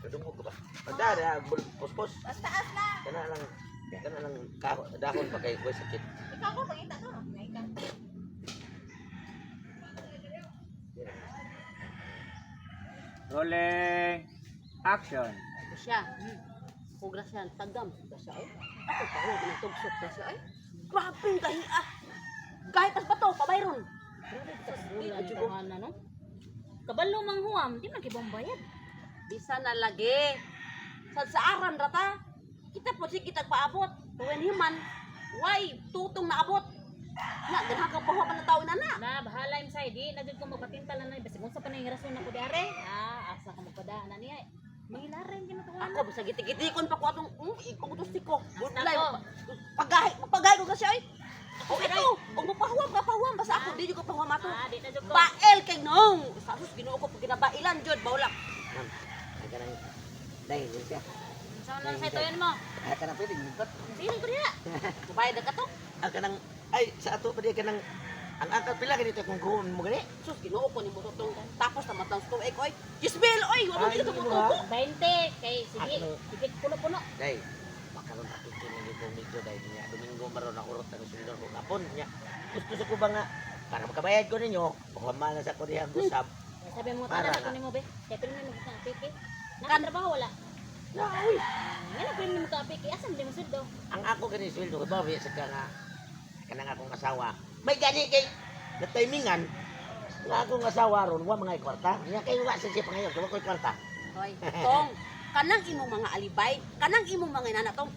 kadungog ko ba? Pagdara, puspos. Taas na. Kana lang dahon pa kay ko sakit. Ikaw ko pangita to. Ikaw. Rolling. Action. Siya. Huwag siya. Tagam. Siya ay. Ako pa huwag ng tugsok na siya ay. Grabe yung gahi ah. Kahit as pa to, pabayron. Bulan na no. Kabalo mang huam, di man kibang bayad. Bisa na lagi. Sa aran rata. Kita po si kita paabot. Tuwin himan. Why? Tutong naabot. Na, ganha ka pa pa na tao na na. Na bahala im say di nagud ko magpatintal na basta kung sa panay rason ako diare. Asa ka magpadaan niya. Mahilaren ginatuan. Ako, bisa gitik-gitikon pa ko atong, ikaw gusto ko. Good Nako. life. Magpagahay ko kasi ay. O ito, o mapahuwam, basta ako, di ko pahuwam ato. Di na jud ko. Bael kay nong. Sasus, ginuo ko pag ginabailan, Jod, bawlak. Ma'am, ay kanang dahil siya. Saan lang say toyon mo? Ay kanang pwede ngikot. Sige ko diha. Mabayad na ka to. Ang kanang ay sa ato pa di kanang ang angkat pila ganito kung kuhon mo gani. Sus, ginuo ko ni mo tong tapos na matang sto ko ay. Gisbel, oy, wa mo Ay, dito hindi mo mo, tubo. 20 kay sige. Ano? Sige puno-puno. Dai, makaron ako kini dito medyo dai niya. Domingo maron ako urot ang sundon ko kapon niya. Gusto ko ba nga para makabayad ko ninyo, kuha na sa ko dihang gusap. Sabi mo Para tala na. ko nimo be. Kay pero mo ka apiki. Nakatrabaho wala. Na, uy. Ngano pero mo ka apiki asan di mo suddo? Ang ako gani sweldo ko ba sa nga kanang akong asawa. May gani kay na timingan nga akong asawa ron wa mga kwarta. Nya kay wa sa siya pangayon, wa koy kwarta. Hoy, tong, kanang imong mga alibay, kanang imong mga inana tong.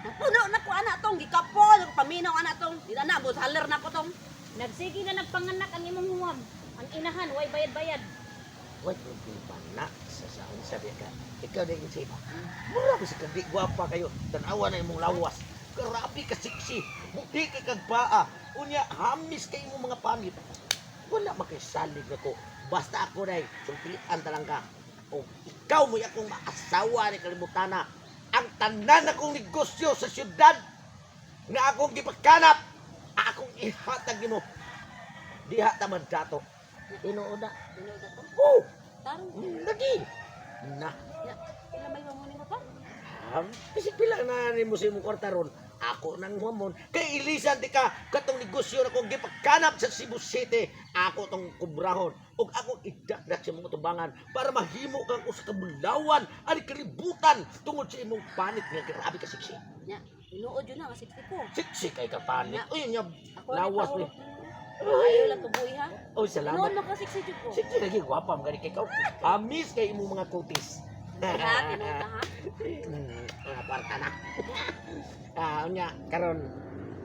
Napuno na ko ana tong, gikapol, paminaw ana tong. Di na bus haler na ko tong. Nagsige na nagpanganak ang imong huwam. Ang inahan way bayad-bayad. Wait, pa na sa saan sabi ka. Ikaw din si mura ko sa kadi gwapa kayo. Tanawa na imong lawas. Grabe ka siksi. Buti ka kag paa. Unya hamis kay imong mga panit. Wala makisalig ako. Basta ako day sumpitan talang ka. O ikaw mo akong maasawa ni kalibutan na. Ang tanan akong negosyo sa syudad nga akong gipagkanap. Akong ihatag nimo. Diha tamad dato. Tinuod na. Tinuod na to. Oh! Tarong. Lagi! Na, Ya, pila may mamuni mo pa? bisig pila na ni mo sa imong kwarta ron. Ako nang humon. Kay ilisan di ka katong negosyo na kong gipagkanap sa Cebu City. Ako tong kubrahon. O ako idakdak sa mga tubangan para mahimo kang usa ka bulawan ani kalibutan tungod sa imong panit nga grabe ka siksi. Ya, tinuod yun na nga 64. Siksi kay ka panit. Uy, nya Ako lawas ni. Ayaw lang tubuhi ha. Oh, Tinuod salamat. mo ka 64 ko. Siksi lagi gwapa mga kay ikaw. Amis kay imong mga kutis. Ha, tinuod na ha. Mga kwarta na. Unya karon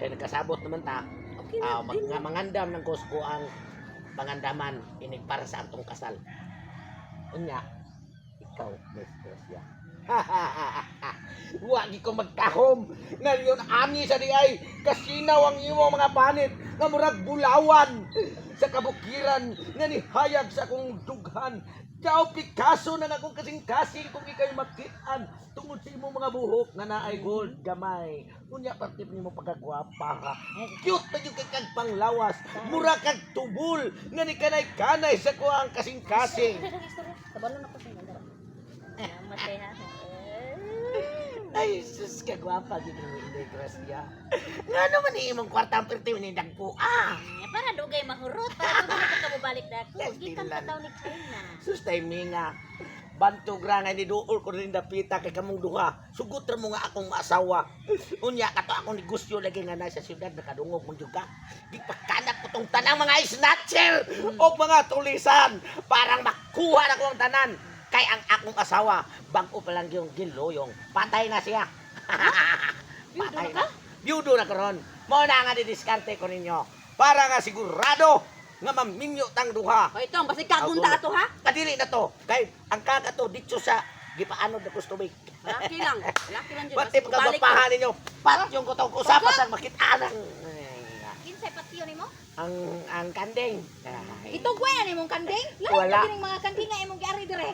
kay nagkasabot naman ta. Okay na. Nga mangandam ng kusko ang pangandaman inig para sa atong kasal. Unya ikaw mistress ya. Wagi ko magkahom. Ngayon ani sa di ay kasinaw ang imo mga panit nga murag bulawan sa kabukiran nga nihayag sa akong dughan. Ikaw Picasso na akong kasing-kasing kung ikay makitaan tungod sa imong mga buhok nga naay gold gamay. Unya pati nimo pagkagwapa ha. Cute pa yung kay kag panglawas. Mura kag tubol nga ni kanay-kanay sa kuang kasing-kasing. Kabalo na ko sa ganda. Matay ha. Ay, sus kagwapa gid mo hindi Gracia. Nga naman ni imong kwartang perti ni dagpo. Para dugay mahurot. Para dugay ka mabalik na ako. Yes, Gikan ka tilan. daw ni China. Sus timing nga. Bantog ra nga ni duol ko rin dapita kay kamong duha. Sugot ra mo nga akong maasawa. Unya kato akong negosyo lagi nga na sa syudad nakadungog mong juga. Gipagkanap ko tong tanang mga snatcher o mga tulisan parang makuha na ko ang tanan. Kay ang akong asawa, bangko pa lang yung giloyong. Patay na siya. Patay na. Byudo na karon. Mo na nga didiskarte ko ninyo. Para nga sigurado nga maminyo tang duha. Hoy, tong, basta kagunta ato ha. Kadili na to. Kay ang kakato dito sa gipaano na kustumig. Laki lang. Laki lang dyan. Pati pagkabapahan ninyo. Pat yung kutong usapan sa makita ng Kinsay patiyo nimo? ang kandeng. Ay, Ito gwa ni mong kanding? Wala. Lahat mga kanding nga imong giari dire.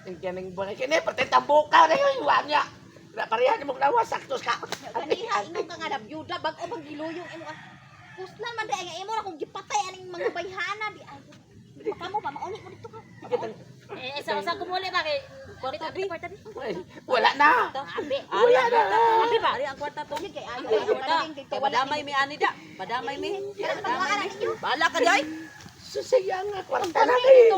ang kanang buwan. Kini pati tambuka na yun. Iwan niya. Parehan mo lawas. Saktos ka. Kaniha inong ka nga na byuda bag o bang giluyong imo. Kuslan man dai nga imo na kung gipatay aning mga bayhana di ay. Di pa mo pa mauli mo dito ka. Sa kumuli ba kay Kwarta, Abi, Bi. kwarta Bi. Ay, wala na. Abi. Wala na. Abi ba? Ari ang kwarta to. Kay ayo Ay, ay kwarta. dito Kaya wala. madamay mi ani da. Madamay mi. Bahala ka di ay. Susayang nga, kwarta na kayo.